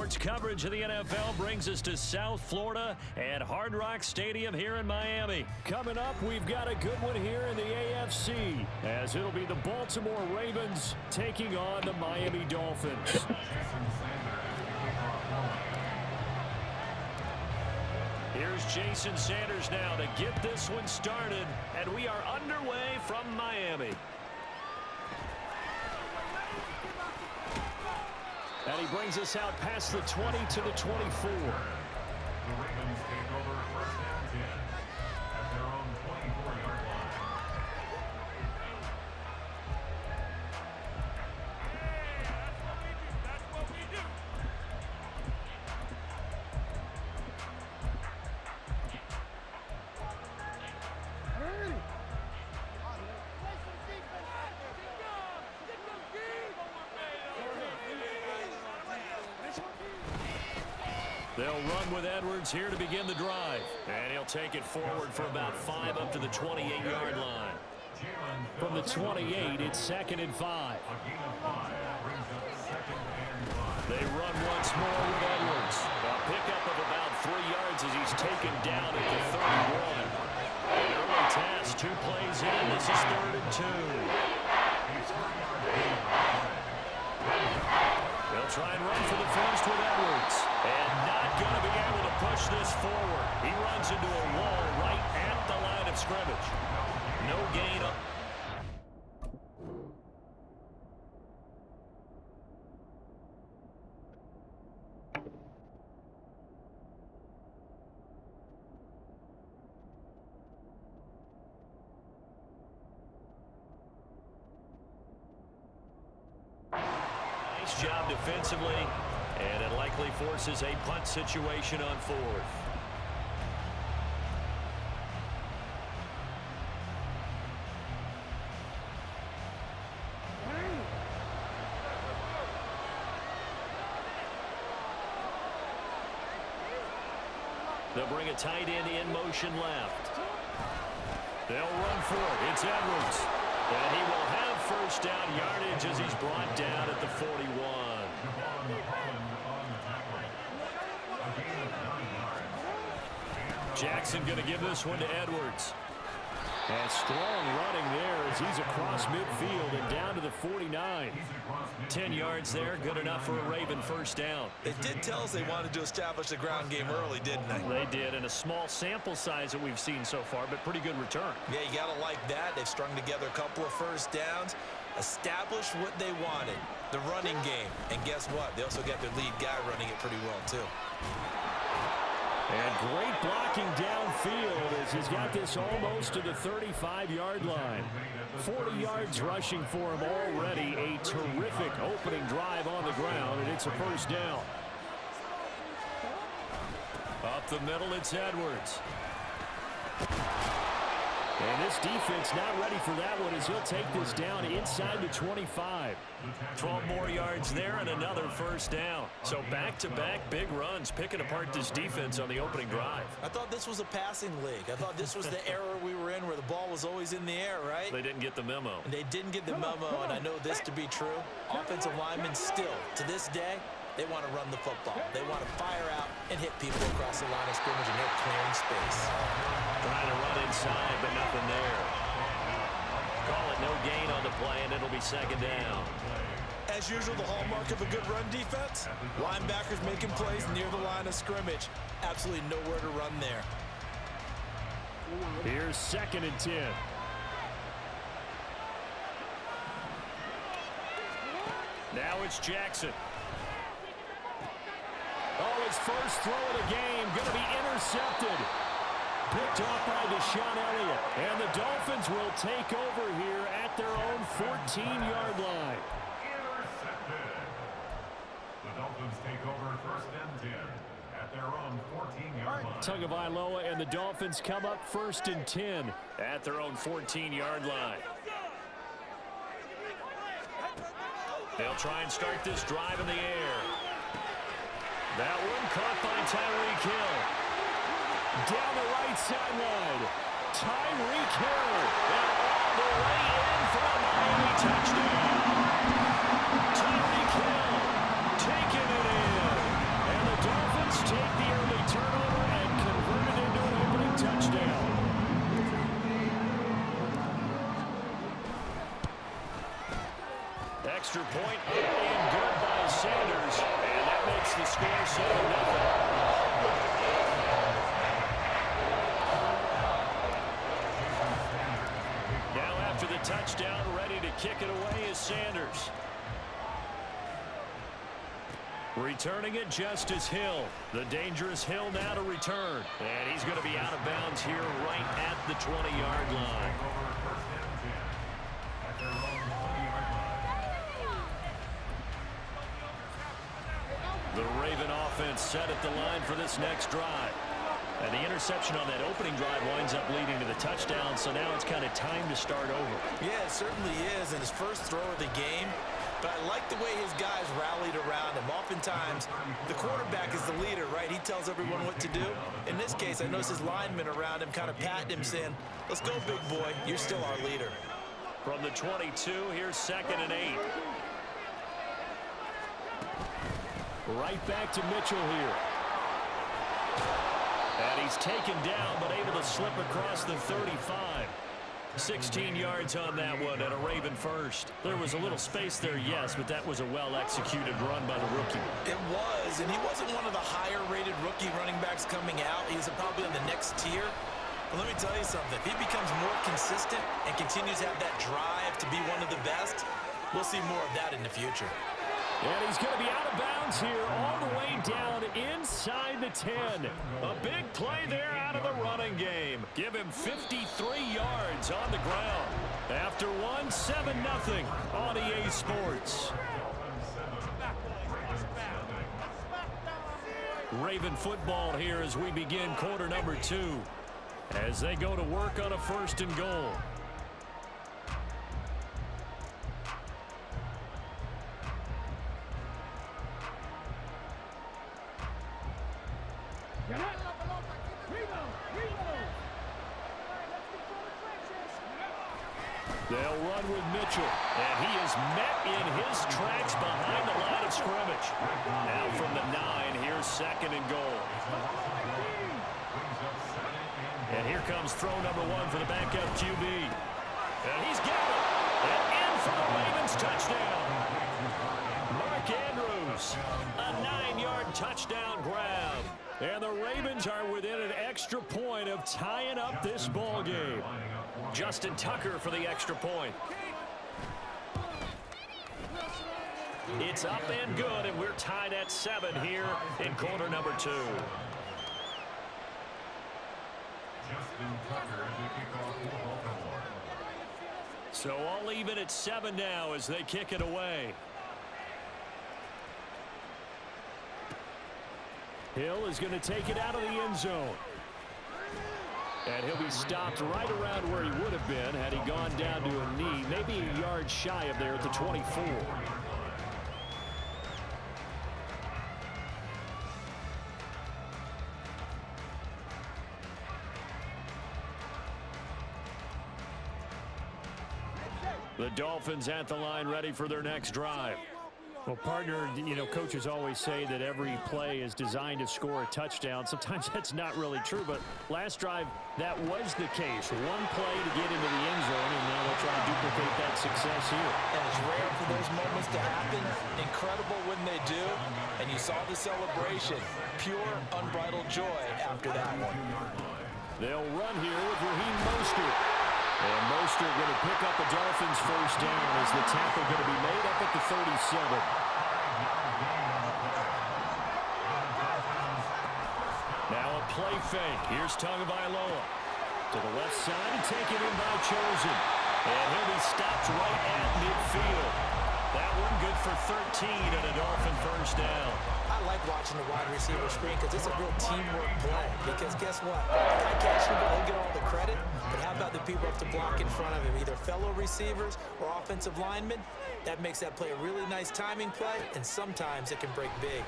Sports coverage of the NFL brings us to South Florida at Hard Rock Stadium here in Miami. Coming up, we've got a good one here in the AFC, as it'll be the Baltimore Ravens taking on the Miami Dolphins. Here's Jason Sanders now to get this one started, and we are underway from Miami. And he brings us out past the 20 to the 24. The Ravens take over first and 10 at their own 24-yard line. That's what we do. They'll run with Edwards here to begin the drive. And he'll take it forward for about 5 up to the 28-yard line. From the 28, it's 2nd and 5. They run once more with Edwards. A pickup of about 3 yards as he's taken down at the 31. An early task, 2 plays in. This is 3rd and 2. They'll try and run for the first with Edwards. And not going to be able to push this forward. He runs into a wall right at the line of scrimmage. No gain up. Nice job defensively. And it likely forces a punt situation on 4th. They'll bring a tight end in motion left. They'll run for it. It's Edwards. And he will have first down yardage as he's brought down at the 41. Jackson going to give this one to Edwards. And strong running there as he's across midfield and down to the 49. 10 yards there, good enough for a Raven first down. They did tell us they wanted to establish the ground game early, didn't they? They did, and a small sample size that we've seen so far, but pretty good return. Yeah, you got to like that. They've strung together a couple of first downs, established what they wanted, the running game. And guess what? They also got their lead guy running it pretty well, too. And great blocking downfield as he's got this almost to the 35-yard line. 40 yards rushing for him already. A terrific opening drive on the ground, and it's a first down. Up the middle, it's Edwards. And this defense not ready for that one as he'll take this down inside the 25. 12 more yards there and another first down. So back-to-back big runs picking apart this defense on the opening drive. I thought this was a passing league. I thought this was the era we were in where the ball was always in the air, right? They didn't get the memo. And they didn't get the memo, and I know this to be true. Offensive linemen still, to this day, they want to run the football. They want to fire out and hit people across the line of scrimmage, and they're clearing space. Trying to run inside, but nothing there. Call it no gain on the play, and it'll be 2nd down. As usual, the hallmark of a good run defense, linebackers making plays near the line of scrimmage. Absolutely nowhere to run there. Here's 2nd and 10. Now it's Jackson. Oh, his first throw of the game going to be intercepted. Picked off by Deshaun Elliott. And the Dolphins will take over here at their own 14-yard line. Intercepted. The Dolphins take over first and 10 at their own 14-yard line. Tagovailoa and the Dolphins come up 1st and 10 at their own 14-yard line. They'll try and start this drive in the air. That one caught by Tyreek Hill. Down the right sideline. Tyreek Hill. And all the way in for a Miami touchdown. Tyreek Hill taking it in. extra point up and good by Sanders. And that makes the score 7-0. Now after the touchdown, ready to kick it away is Sanders. Returning it, Justice Hill. The dangerous Hill now to return. And he's going to be out of bounds here right at the 20-yard line. The Raven offense set at the line for this next drive. And the interception on that opening drive winds up leading to the touchdown, so now it's kind of time to start over. Yeah, it certainly is, and his first throw of the game. But I like the way his guys rallied around him. Oftentimes, the quarterback is the leader, right? He tells everyone what to do. In this case, I noticed his linemen around him kind of patting him, saying, let's go, big boy. You're still our leader. From the 22, here's 2nd and 8. Right back to Mitchell here. And he's taken down, but able to slip across the 35. 16 yards on that one and a Raven first. There was a little space there, yes, but that was a well-executed run by the rookie. It was, and he wasn't one of the higher-rated rookie running backs coming out. He's probably in the next tier. But let me tell you something. If he becomes more consistent and continues to have that drive to be one of the best, we'll see more of that in the future. And he's going to be out of bounds here all the way down inside the 10. A big play there out of the running game. Give him 53 yards on the ground. After one, 7-0 on EA Sports. Raven football here as we begin quarter number 2. As they go to work on a 1st and goal. They'll run with Mitchell, and he is met in his tracks behind the line of scrimmage. Now from the 9, here's 2nd and goal. And here comes throw number 1 for the backup QB. And he's got it. And in for the Ravens touchdown. Mark Andrews, a 9-yard touchdown grab. And the Ravens are within an extra point of tying up this ball game. Justin Tucker for the extra point. It's up and good, and we're tied at 7 here in quarter number 2. So all even at 7 now as they kick it away. Hill is going to take it out of the end zone. And he'll be stopped right around where he would have been had he gone down to a knee, maybe a yard shy of there at the 24. The Dolphins at the line ready for their next drive. Well, partner, you know, coaches always say that every play is designed to score a touchdown. Sometimes that's not really true, but last drive, that was the case. One play to get into the end zone, and now they'll try to duplicate that success here. And it's rare for those moments to happen. Incredible when they do. And you saw the celebration. Pure, unbridled joy after that one. They'll run here with Raheem Mostert. And Mostert going to pick up the Dolphins' first down as the tackle going to be made up at the 37. Now a play fake. Here's Tagovailoa to the left side and taken in by Chosen. And he'll be stopped right at midfield. That one good for 13 and a Dolphin first down. I like watching the wide receiver screen because it's a real teamwork play. Because guess what? The guy catching it, he'll get all the credit. But how about the people up to block in front of him, either fellow receivers or offensive linemen? That makes that play a really nice timing play, and sometimes it can break big.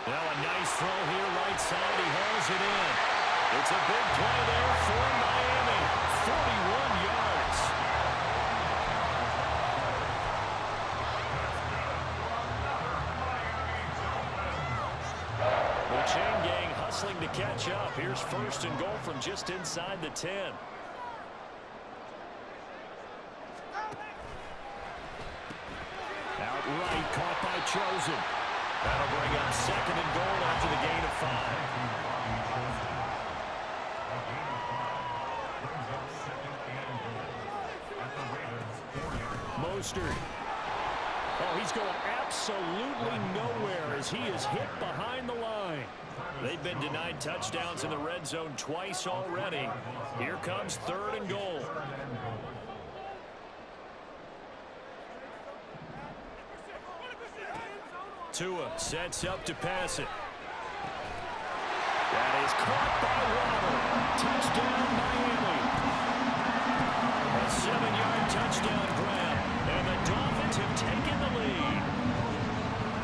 Now a nice throw here, right side. He hauls it in. It's a big play there for Miami. 41 yards. The chain gang hustling to catch up. Here's first and goal from just inside the 10. caught by Chosen. That'll bring up 2nd and goal after the gain of 5. Mostert. Oh, he's going absolutely nowhere as he is hit behind the line. They've been denied touchdowns in the red zone twice already. Here comes 3rd and goal. Tua sets up to pass it. That is caught by Waddle. Touchdown, Miami. A 7-yard touchdown grab. And the Dolphins have taken the lead.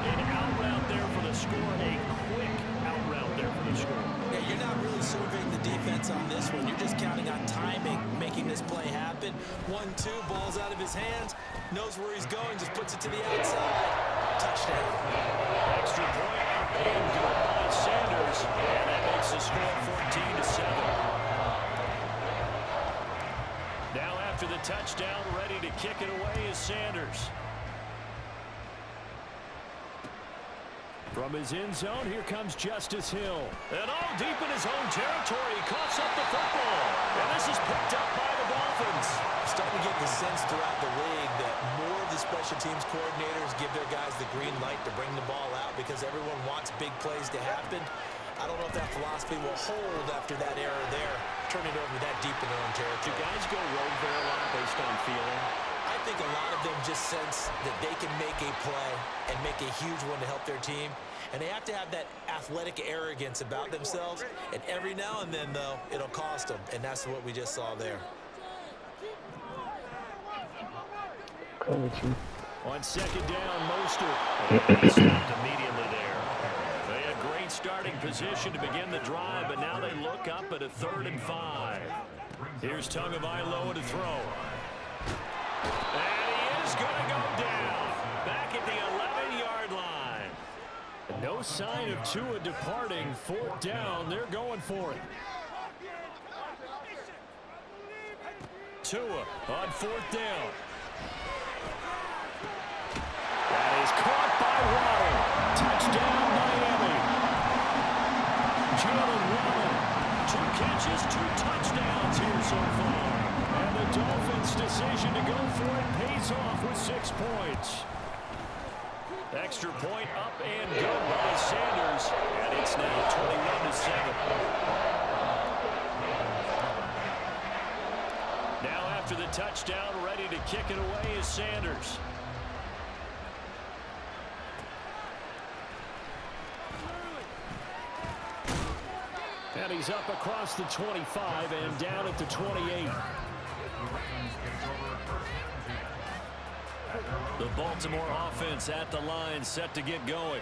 An out route there for the score. A quick out route there for the score. Yeah, you're not really surveying the defense on this one. You're just counting on timing, making this play happen. 1-2, ball's out of his hands. Knows where he's going, just puts it to the outside. Touchdown. Extra point up and good by Sanders. And that makes the score 14-7. Now after the touchdown, ready to kick it away is Sanders. From his end zone, here comes Justice Hill. And all deep in his own territory, he coughs up the football. And this is picked up by the Dolphins. I'm starting to get the sense throughout the league that more of the special teams coordinators give their guys the green light to bring the ball out because everyone wants big plays to happen. I don't know if that philosophy will hold after that error there. Turn it over that deep in their own territory. Do guys go rogue there a lot based on feeling? I think a lot of them just sense that they can make a play and make a huge one to help their team. And they have to have that athletic arrogance about themselves. And every now and then, though, it'll cost them. And that's what we just saw there. On 2nd down, Mostert. Stopped immediately there. They had great starting position to begin the drive, but now they look up at a 3rd and 5. Here's Tagovailoa to throw. And he is going to go down. Back at the 11-yard line. No sign of Tua departing. 4th down. They're going for it. Tua on 4th down. That is caught by Waddle. Touchdown, Miami. Jalen Waddle. 2 catches, 2 touchdowns here so far. And the Dolphins' decision to go for it pays off with 6 points. Extra point up and good by Sanders. And it's now 21-7. Now after the touchdown, ready to kick it away is Sanders. And he's up across the 25 and down at the 28. The Baltimore offense at the line, set to get going.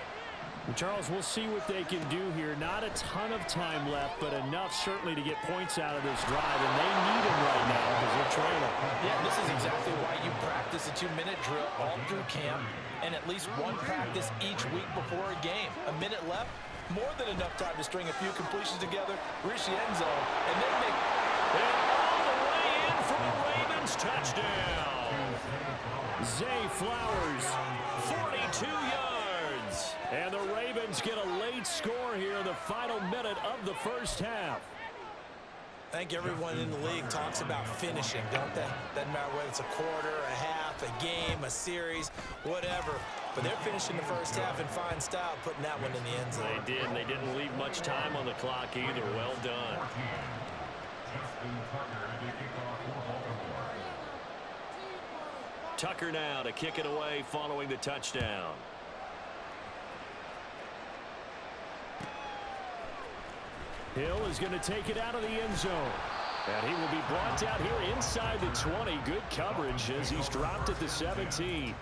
Well, Charles, we'll see what they can do here. Not a ton of time left, but enough certainly to get points out of this drive, and they need them right now because they're trailing. Yeah, this is exactly why you practice a 2-minute drill all through camp and at least one practice each week before a game. A minute left, more than enough time to string a few completions together, reach the end zone, and then make... And all the way in for a Ravens touchdown. Zay Flowers, 42 yards. And the Ravens get a late score here in the final minute of the first half. I think everyone in the league talks about finishing, don't they? Doesn't matter whether it's a quarter, a half, a game, a series, whatever. But they're finishing the first half in fine style, putting that one in the end zone. They did, and they didn't leave much time on the clock either. Well done. Tucker now to kick it away following the touchdown. Hill is going to take it out of the end zone. And he will be brought down here inside the 20. Good coverage as he's dropped at the 17.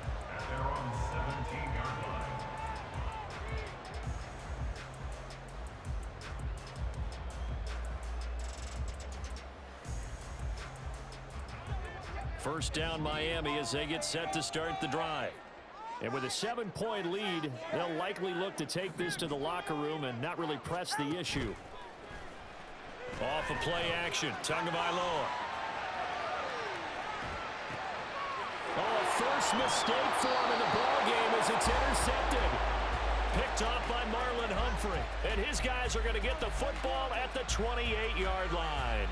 First down Miami as they get set to start the drive. And with a 7-point lead, they'll likely look to take this to the locker room and not really press the issue. Off of play action, Tagovailoa. Oh, a first mistake for him in the ballgame as it's intercepted. Picked off by Marlon Humphrey. And his guys are going to get the football at the 28-yard line.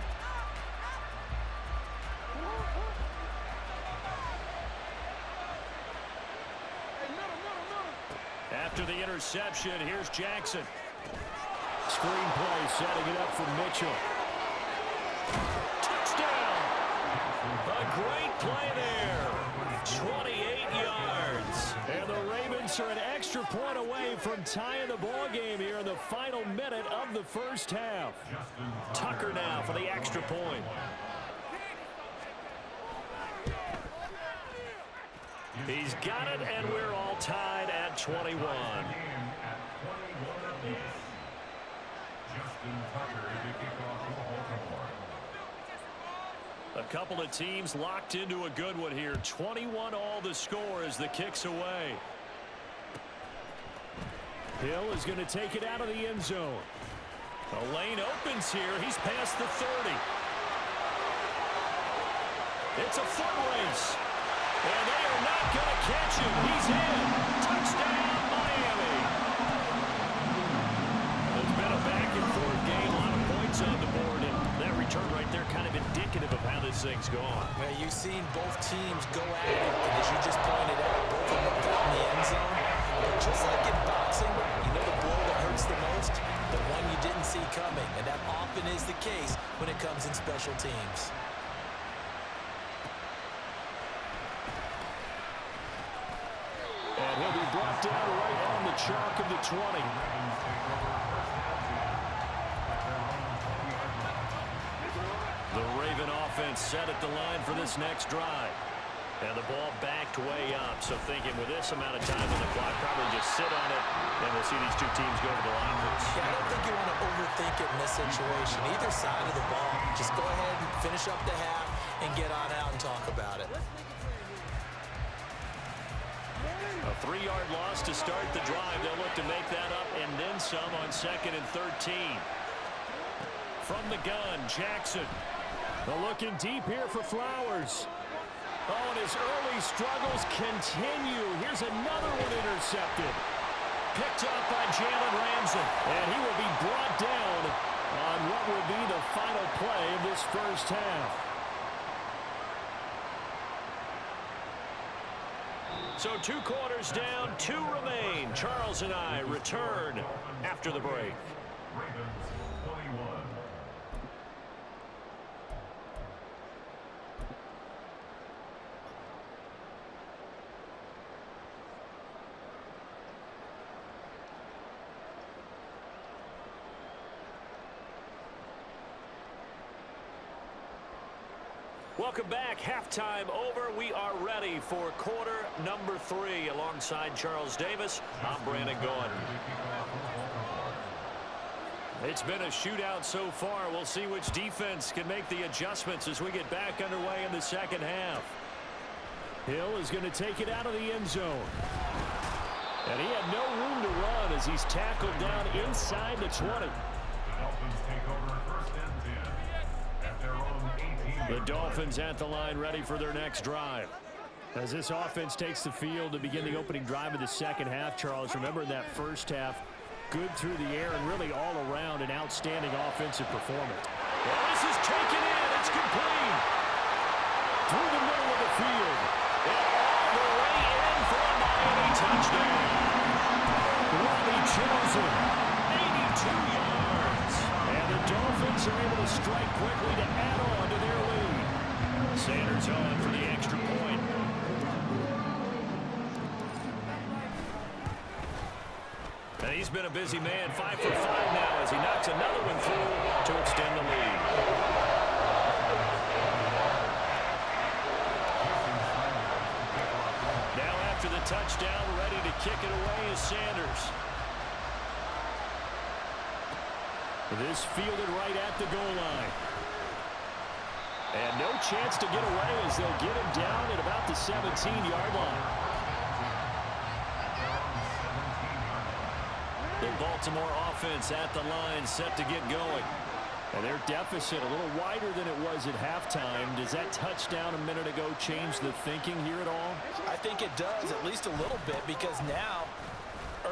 After the interception, here's Jackson. Screenplay setting it up for Mitchell. Touchdown! A great play there. 28 yards. And the Ravens are an extra point away from tying the ball game here in the final minute of the first half. Tucker now for the extra point. He's got it, and we're all tied at 21. A couple of teams locked into a good one here. 21 all the score as the kick's away. Hill is going to take it out of the end zone. The lane opens here. He's past the 30. It's a foot race. And they are not going to catch him. He's in. Touchdown, Miami. It's been a back-and-forth game. A lot of points on the board. And that return right there kind of indicative of how this thing's gone. Well, you've seen both teams go at it. And as you just pointed out, both of them got in the end zone. But just like in boxing, you know the blow that hurts the most? The one you didn't see coming. And that often is the case when it comes in special teams. And he'll be brought down right on the chalk of the 20. The Raven offense set at the line for this next drive. And the ball backed way up. So thinking with this amount of time on the clock, probably just sit on it, and we'll see these two teams go to the lockers. Yeah, I don't think you want to overthink it in this situation. Either side of the ball, just go ahead and finish up the half and get on out and talk about it. A 3-yard loss to start the drive. They'll look to make that up and then some on 2nd and 13. From the gun, Jackson. Looking deep here for Flowers. Oh, and his early struggles continue. Here's another one intercepted. Picked up by Jalen Ramsey. And he will be brought down on what will be the final play of this first half. So 2 quarters down, 2 remain. Charles and I return after the break. Ravens 21. Welcome back. Halftime over. We are ready for quarter number 3. Alongside Charles Davis, I'm Brandon Gaudin. It's been a shootout so far. We'll see which defense can make the adjustments as we get back underway in the second half. Hill is going to take it out of the end zone. And he had no room to run as he's tackled down inside the 20. The Dolphins take over 1st and 10 at their own 18. The Dolphins at the line ready for their next drive. As this offense takes the field to begin the opening drive of the second half, Charles, remember in that first half, good through the air and really all around an outstanding offensive performance. Well, this is taken in. It's complete. Through the middle of the field. And all the way in for a Miami touchdown. Robbie Chosen, 82 yards. And the Dolphins are able to strike quickly to add on to their lead. Sanders on for the extra point. And he's been a busy man, 5 for 5 now as he knocks another one through to extend the lead. Now after the touchdown, ready to kick it away is Sanders. This fielded right at the goal line. And no chance to get away as they'll get him down at about the 17-yard line. The Baltimore offense at the line set to get going. And their deficit a little wider than it was at halftime. Does that touchdown a minute ago change the thinking here at all? I think it does, at least a little bit, because now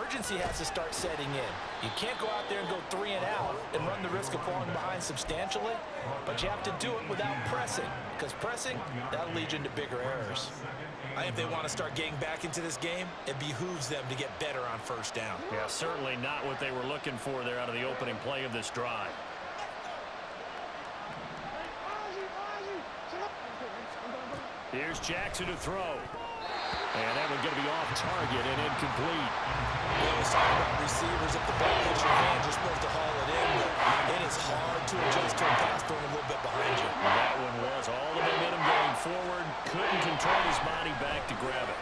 urgency has to start setting in. You can't go out there and go 3 and out and run the risk of falling behind substantially, but you have to do it without pressing, because pressing, that'll lead you into bigger errors. I think if they want to start getting back into this game, it behooves them to get better on first down. Yeah, certainly not what they were looking for there out of the opening play of this drive. Here's Jackson to throw. And that one's going to be off target and incomplete. We always talk about receivers. If the ball hits your hand, you're supposed to haul it in. But it is hard to adjust to a pass thrown a little bit behind you. That one was all the momentum going forward. Couldn't control his body back to grab it.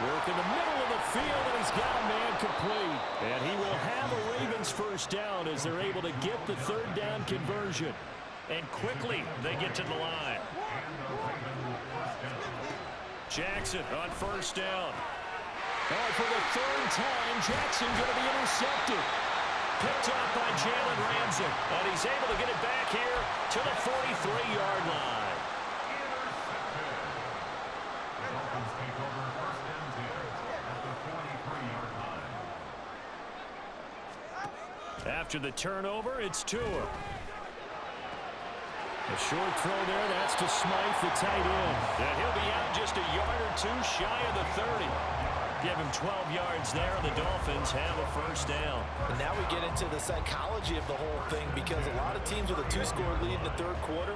Work in the middle of the field, and he's got a man complete. And he will have a Ravens first down as they're able to get the third down conversion. And quickly, they get to the line. Jackson on first down. And for the third time, Jackson going to be intercepted. Picked up by Jalen Ramsey. And he's able to get it back here to the 43-yard line. The Dolphins take over first and 10 at the 43-yard line. After the turnover, it's Tua. A short throw there, that's to Smythe, the tight end. And he'll be out just a yard or two shy of the 30. Give him 12 yards there, and the Dolphins have a first down. And now we get into the psychology of the whole thing, because a lot of teams with a 2-score lead in the third quarter,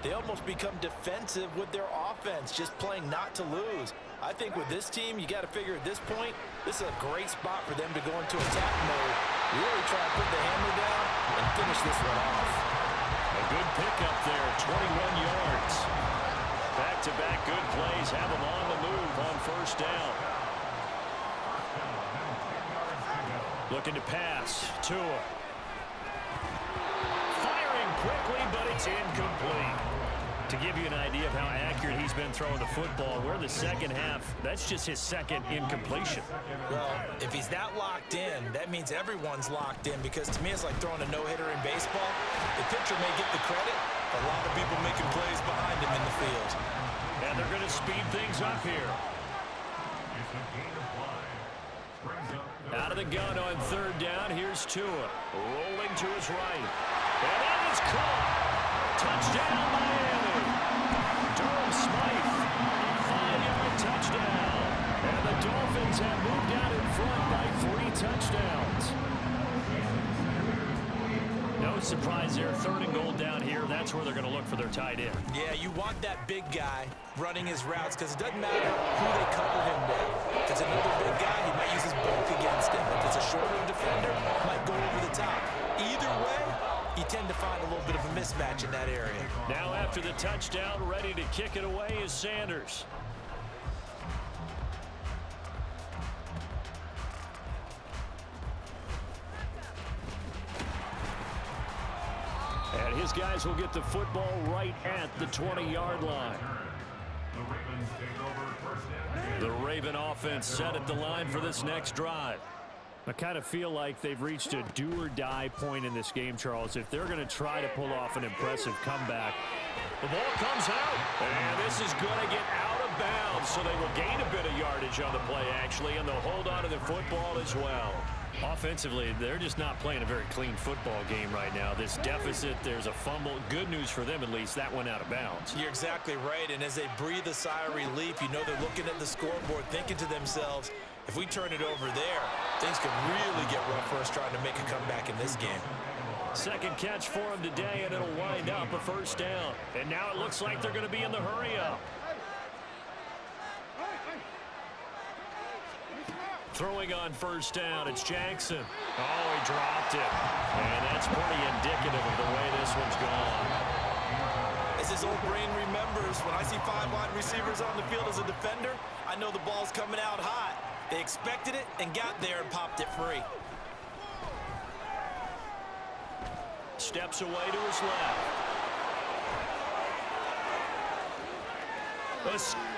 they almost become defensive with their offense, just playing not to lose. I think with this team, you got to figure at this point, this is a great spot for them to go into attack mode, really try to put the hammer down and finish this one off. A good pickup there, 21 yards. Back-to-back good plays have them on the move on first down. Looking to pass. Tua. Firing quickly, but it's incomplete. To give you an idea of how accurate he's been throwing the football, we're the second half. That's just his second incompletion. Well, if he's that locked in, that means everyone's locked in, because to me it's like throwing a no-hitter in baseball. The pitcher may get the credit, but a lot of people making plays behind him in the field. And they're going to speed things up here. It's a gain of 5. Brings up Out of the gun on third down, here's Tua. Rolling to his right. And that is caught. Touchdown, Miami. Durham Smythe, 5-yard touchdown. And the Dolphins have moved out in front by 3 touchdowns. No surprise there. Third and goal down here. That's where they're going to look for their tight end. Yeah, you want that big guy running his routes, because it doesn't matter who they cover him with. If it's another big guy, he might use his bulk against him. If it's a shorter defender, he might go over the top. Either way, you tend to find a little bit of a mismatch in that area. Now after the touchdown, ready to kick it away is Sanders. And his guys will get the football right at the 20-yard line. the Ravens take over first and 10. The Raven offense set at the line for this next drive. I kind of feel like they've reached a do-or-die point in this game, Charles. If they're going to try to pull off an impressive comeback, the ball comes out, and this is going to get out of bounds, so they will gain a bit of yardage on the play, actually, and they'll hold on to the football as well. Offensively, they're just not playing a very clean football game right now. This deficit, there's a fumble. Good news for them, at least. That went out of bounds. You're exactly right, and as they breathe a sigh of relief, you know they're looking at the scoreboard, thinking to themselves, if we turn it over there, things could really get rough for us trying to make a comeback in this game. Second catch for him today, and it'll wind up a first down. And now it looks like they're going to be in the hurry-up. Throwing on first down, it's Jackson. Oh, he dropped it. And that's pretty indicative of the way this one's gone. As his old brain remembers, when I see 5 wide receivers on the field as a defender, I know the ball's coming out hot. They expected it and got there and popped it free. Steps away to his left.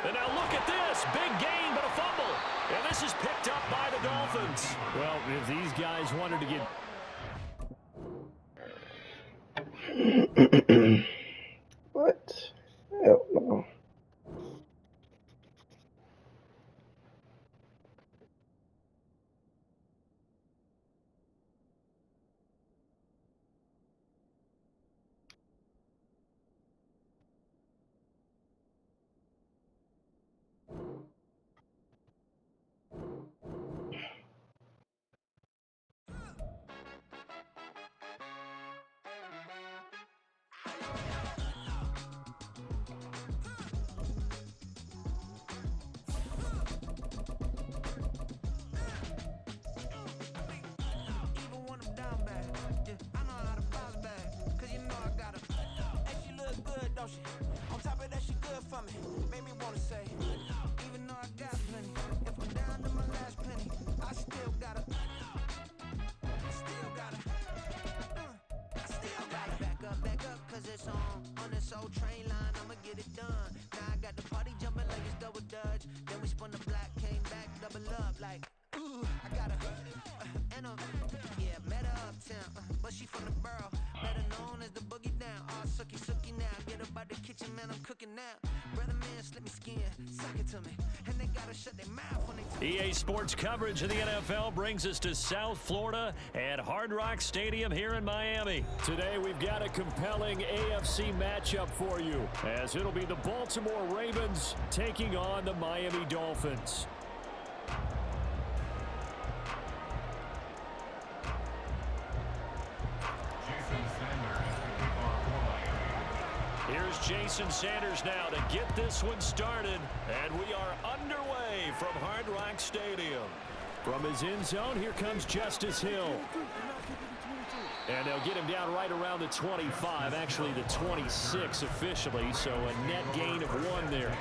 And now look at this. Big gain, but a fumble. And this is picked up by the Dolphins. Well, if these guys wanted to get... What? Hell no. On top of that, she good for me. Made me wanna say, even though I got plenty, if I'm down to my last penny, I still gotta back up, cause it's on this old train line, I'ma get it done. Now I got the party jumping like it's double dutch. Then we spun the block, came back, double up, like, ooh, I got her, and yeah, met her uptown, but she from the borough, better known as the boogie down, all sookie now, get up out the kitchen, man, I'm cooking now, brother man, slip me skin, suck it to me, and they gotta shut their mouth when they EA Sports coverage of the NFL brings us to South Florida at Hard Rock Stadium here in Miami. Today we've got a compelling AFC matchup for you, as it'll be the Baltimore Ravens taking on the Miami Dolphins. Here's Jason Sanders now to get this one started, and we are underway from Hard Rock Stadium. From his end zone, here comes Justice Hill. And they'll get him down right around the 25, actually the 26 officially, so a net gain of 1 there.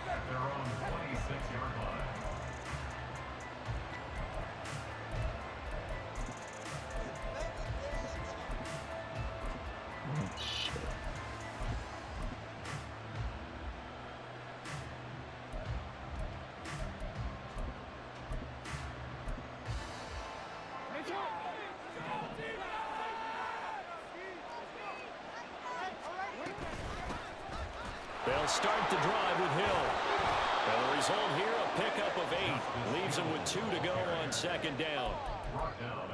At their own 26-yard line. They'll start the drive with Hill. And the result here, a pickup of 8. Leaves them with 2 to go on second down.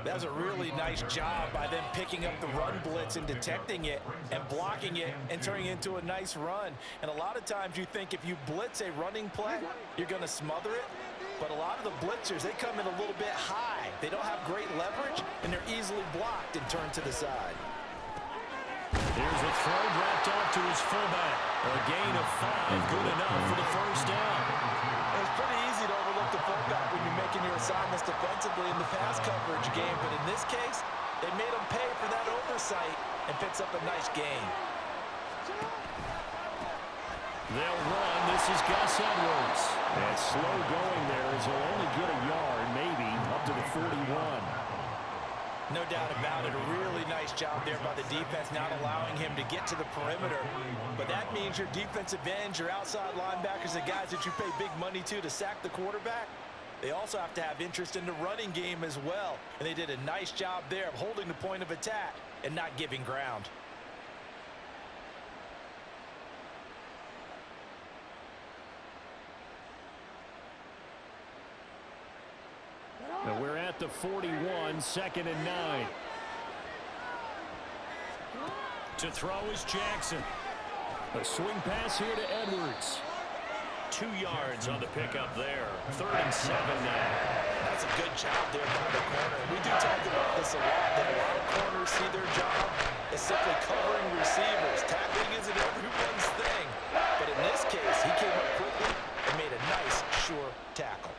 That's a really nice job by them picking up the run blitz and detecting it and blocking it and turning it into a nice run. And a lot of times you think if you blitz a running play, you're going to smother it. But a lot of the blitzers, they come in a little bit high. They don't have great leverage, and they're easily blocked and turned to the side. Here's a throw dropped off to his fullback. A gain of 5, good enough for the first down. It's pretty easy to overlook the fullback when you're making your assignments defensively in the pass coverage game, but in this case, they made him pay for that oversight and picks up a nice gain. They'll run. This is Gus Edwards. And slow going there as he'll only get a yard, maybe, up to the 41. No doubt about it. A really nice job there by the defense, not allowing him to get to the perimeter. But that means your defensive ends, your outside linebackers, the guys that you pay big money to sack the quarterback, they also have to have interest in the running game as well. And they did a nice job there of holding the point of attack and not giving ground. And we're at the 41, 2nd and 9. To throw is Jackson. A swing pass here to Edwards. 2 yards on the pickup there. 3rd and 7 now. That's a good job there by the corner. We do talk about this a lot, that a lot of corners see their job as simply covering receivers. Tackling isn't everyone's thing. But in this case, he came up quickly and made a nice, sure tackle.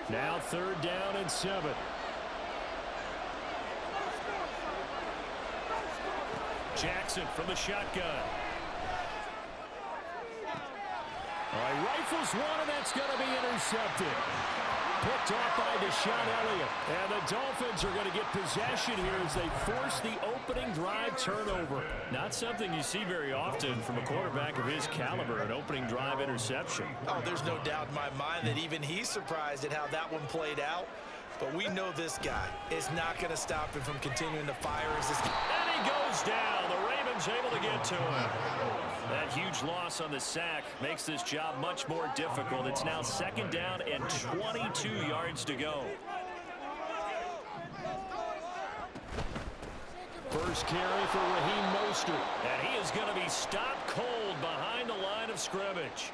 Now 3rd down and 7. Jackson from the shotgun. All right, rifles one, and that's going to be intercepted. Picked off by Deshaun Elliott. And the Dolphins are going to get possession here as they force the opening drive turnover. Not something you see very often from a quarterback of his caliber, an opening drive interception. Oh, there's no doubt in my mind that even he's surprised at how that one played out. But we know this guy is not going to stop him from continuing to fire as this. And he goes down. The Ravens one's able to get to him. That huge loss on the sack makes this job much more difficult. It's now 2nd down and 22 yards to go. First carry for Raheem Mostert. And he is going to be stopped cold behind the line of scrimmage.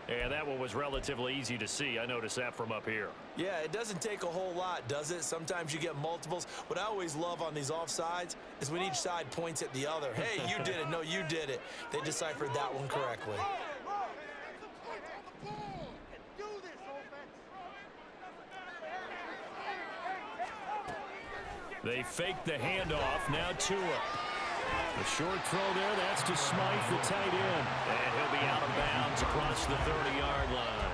And that one was relatively easy to see. I noticed that from up here. Yeah, it doesn't take a whole lot, does it? Sometimes you get multiples. What I always love on these offsides is when each side points at the other. Hey, you did it. No, you did it. They deciphered that one correctly. They fake the handoff. Now Tua. The short throw there, that's to Smythe, the tight end. And he'll be out of bounds across the 30-yard line.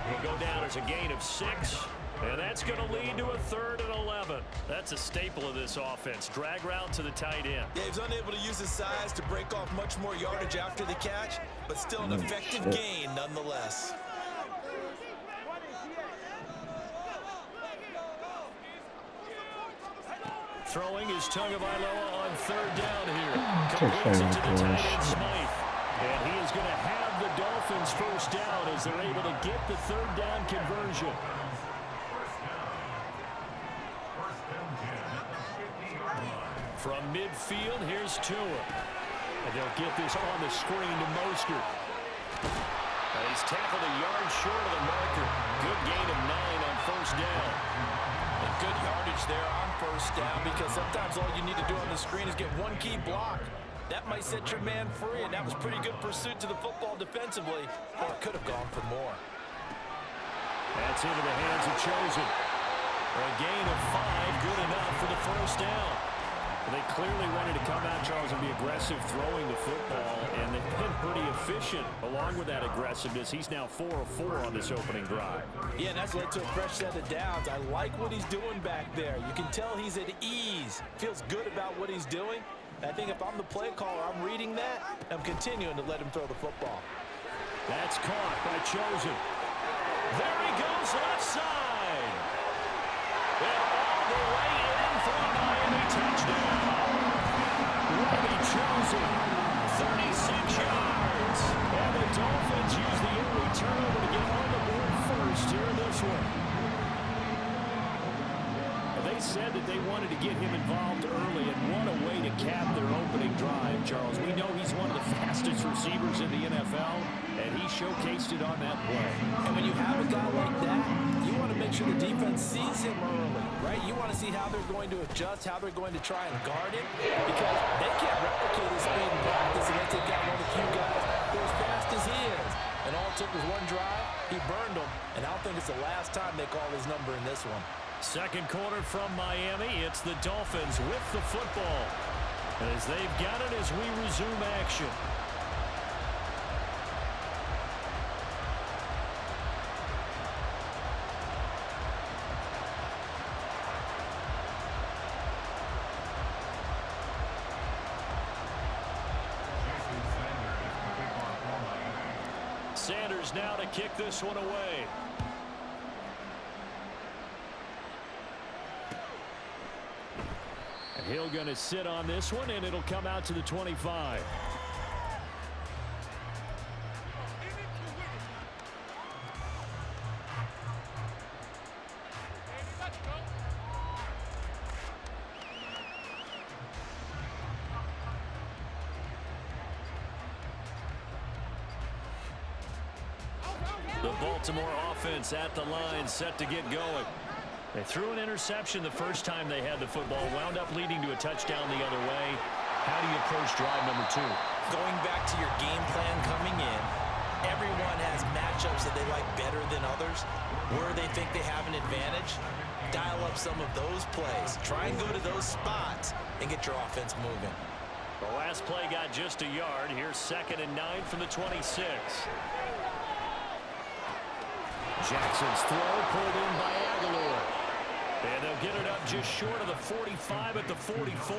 He'll go down as a gain of 6. And that's going to lead to a 3rd and 11. That's a staple of this offense. Drag route to the tight end. Yeah, he's unable to use his size to break off much more yardage after the catch, but still an effective gain nonetheless. Throwing is Tagovailoa on 3rd down here. Completes it to the tight end, Smythe. And he is going to have the Dolphins first down as they're able to get the 3rd down conversion. From midfield, here's Tua. And they'll get this on the screen to Mostert. And he's tackled a yard short of the marker. Good gain of 9 on 1st down. And good yardage there on 1st down, because sometimes all you need to do on the screen is get one key block. That might set your man free, and that was pretty good pursuit to the football defensively, or it could have gone for more. That's into the hands of Chosen. A gain of 5, good enough for the 1st down. They clearly wanted to come out, Charles, and be aggressive throwing the football, and they've been pretty efficient along with that aggressiveness. He's now 4 of 4 on this opening drive. Yeah, and that's led to a fresh set of downs. I like what he's doing back there. You can tell he's at ease, feels good about what he's doing. I think if I'm the play caller, I'm reading that, I'm continuing to let him throw the football. That's caught by Chosen. There he goes, left side. And all the way in for a Miami touchdown. Chosen, 36 yards. And the Dolphins use the early turnover to get on the board first here in this one. They said that they wanted to get him involved early, and what a way to cap their opening drive, Charles. We know he's one of the fastest receivers in the NFL, and he showcased it on that play. And when you have a guy like that, you want to make sure the defense sees him early, right? You want to see how they're going to adjust, how they're going to try and guard him, because they can't replicate his speed in practice unless they've got one of the few guys who are as fast as he is. And all it took was one drive, he burned them, and I don't think it's the last time they call his number in this one. Second quarter from Miami, it's the Dolphins with the football, as they've got it as we resume action. Sanders now to kick this one away. Hill going to sit on this one, and it'll come out to the 25. The Baltimore offense at the line, set to get going. They threw an interception the first time they had the football, wound up leading to a touchdown the other way. How do you approach drive number 2? Going back to your game plan coming in, everyone has matchups that they like better than others. Where they think they have an advantage, dial up some of those plays. Try and go to those spots and get your offense moving. The last play got just a yard. Here's 2nd and 9 from the 26. Jackson's throw pulled in by Aguilar. And they'll get it up just short of the 45 at the 44.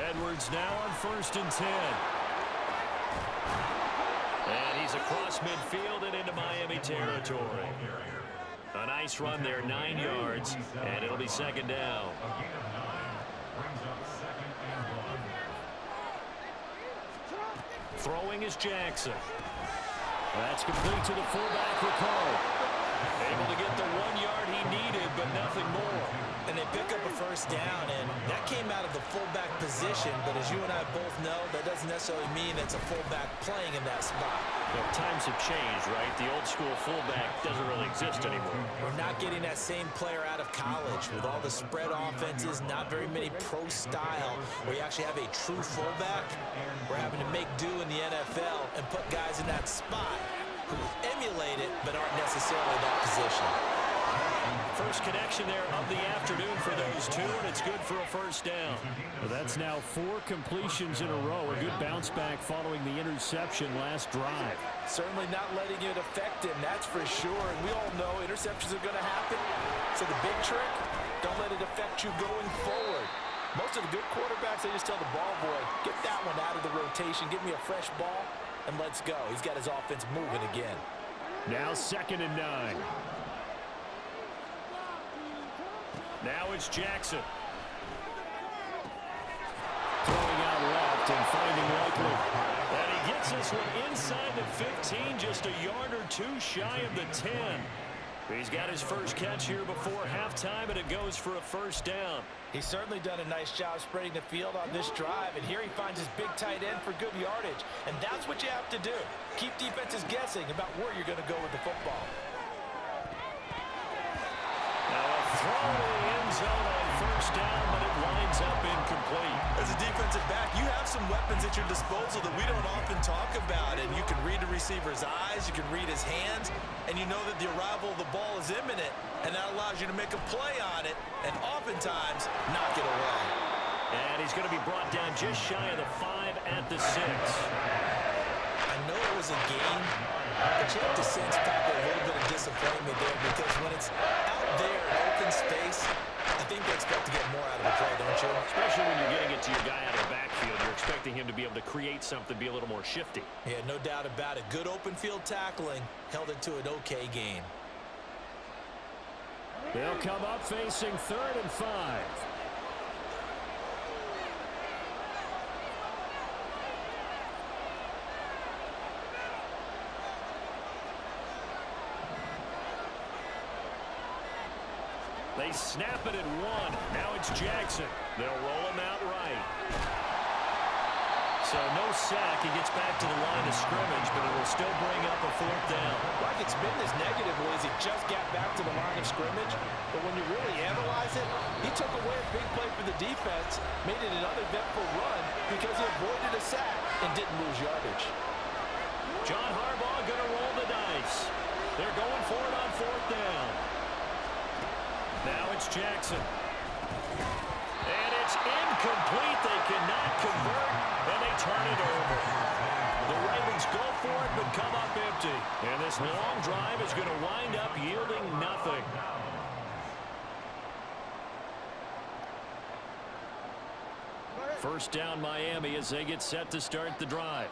Edwards now on 1st and 10. And he's across midfield and into Miami territory. A nice run there, 9 yards, and it'll be second down. A gain of 9 brings up second and 1. Throwing is Jackson. That's complete to the fullback, Ricard. Able to get the 1 yard he needed, but nothing more. And they pick up a first down, and that came out of the fullback position, but as you and I both know, that doesn't necessarily mean it's a fullback playing in that spot. Well, times have changed, right? The old school fullback doesn't really exist anymore. We're not getting that same player out of college with all the spread offenses, not very many pro style where you actually have a true fullback. We're having to make do in the NFL and put guys in that spot who emulate it but aren't necessarily that position. First connection there of the afternoon for those two, and it's good for a first down. Well, that's now 4 completions in a row. A good bounce back following the interception last drive. Certainly not letting it affect him, that's for sure. And we all know interceptions are going to happen. So the big trick, don't let it affect you going forward. Most of the good quarterbacks, they just tell the ball boy, get that one out of the rotation, give me a fresh ball, and let's go. He's got his offense moving again. Now 2nd and 9. Now it's Jackson. Throwing out left and finding Likely. And he gets this one inside the 15, just a yard or two shy of the 10. He's got his first catch here before halftime, and it goes for a first down. He's certainly done a nice job spreading the field on this drive, and here he finds his big tight end for good yardage. And that's what you have to do. Keep defenses guessing about where you're going to go with the football. Now a throw to the end zone on first down, but it winds up incomplete. As a defensive back, you have some weapons at your disposal that we don't often talk about, and you can read the receiver's eyes, you can read his hands, and you know that the arrival of the ball is imminent, and that allows you to make a play on it, and oftentimes knock it away. And he's going to be brought down just shy of the 5 at the 6. I know it was a game, but you have to sense probably a little bit of disappointment there, because when it's out there in open space, I think they expect to get more out of the play, don't you? Especially when you're getting it to your guy out of the backfield. You're expecting him to be able to create something, be a little more shifty. Yeah, no doubt about it. Good open field tackling held it to an okay game. They'll come up facing 3rd and 5. They snap it at 1. Now it's Jackson. They'll roll him out right. So no sack. He gets back to the line of scrimmage, but it will still bring up a 4th down. Well, I could spin this negatively as he just got back to the line of scrimmage. But when you really analyze it, he took away a big play for the defense, made it an uneventful run because he avoided a sack and didn't lose yardage. John Harbaugh going to roll the dice. They're going for it on 4th down. Now it's Jackson. And it's incomplete. They cannot convert, and they turn it over. The Ravens go for it, but come up empty. And this long drive is going to wind up yielding nothing. First down Miami as they get set to start the drive.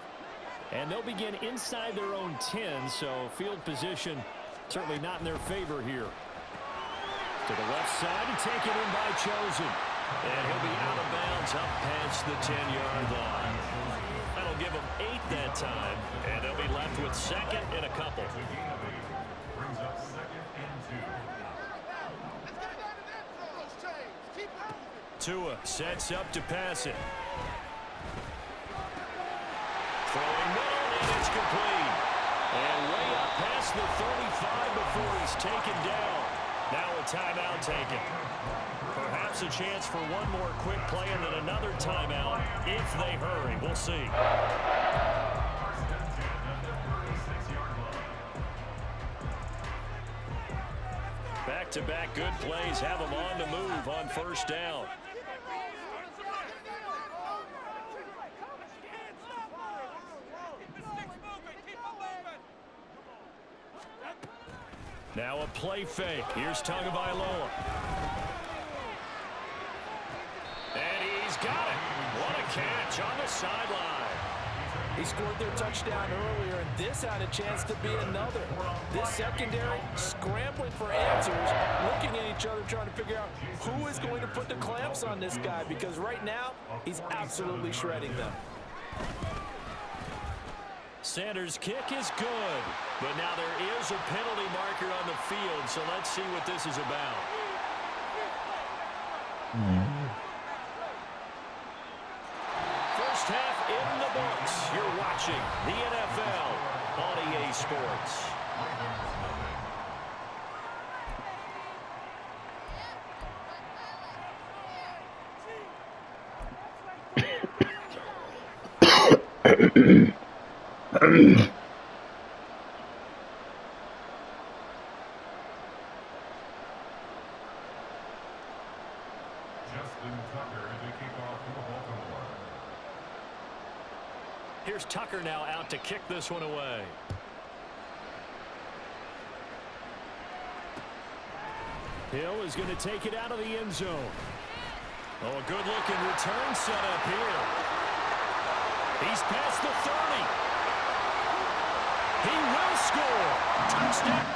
And they'll begin inside their own 10, so field position certainly not in their favor here. To the left side and taken in by Chosen. And he'll be out of bounds up past the 10-yard line. That'll give them 8 that time, and they'll be left with 2nd and a couple. Brings up 2nd and 2. Tua sets up to pass it. Throwing middle, and it's complete. And way up past the 35 before he's taken down. Now a timeout taken. Perhaps a chance for one more quick play and then another timeout if they hurry. We'll see. Back-to-back good plays have them on the move on first down. Now a play fake. Here's Tagovailoa. And he's got it. What a catch on the sideline. He scored their touchdown earlier, and this had a chance to be another. This secondary scrambling for answers, looking at each other, trying to figure out who is going to put the clamps on this guy, because right now, he's absolutely shredding them. Sanders' kick is good, but now there is a penalty marker on the field, so let's see what this is about. First half in the books. You're watching the NFL on EA Sports. Here's Tucker now out to kick this one away. Hill is going to take it out of the end zone. Oh, a good-looking return set up here. He's past the 30. He will score. Touchdown.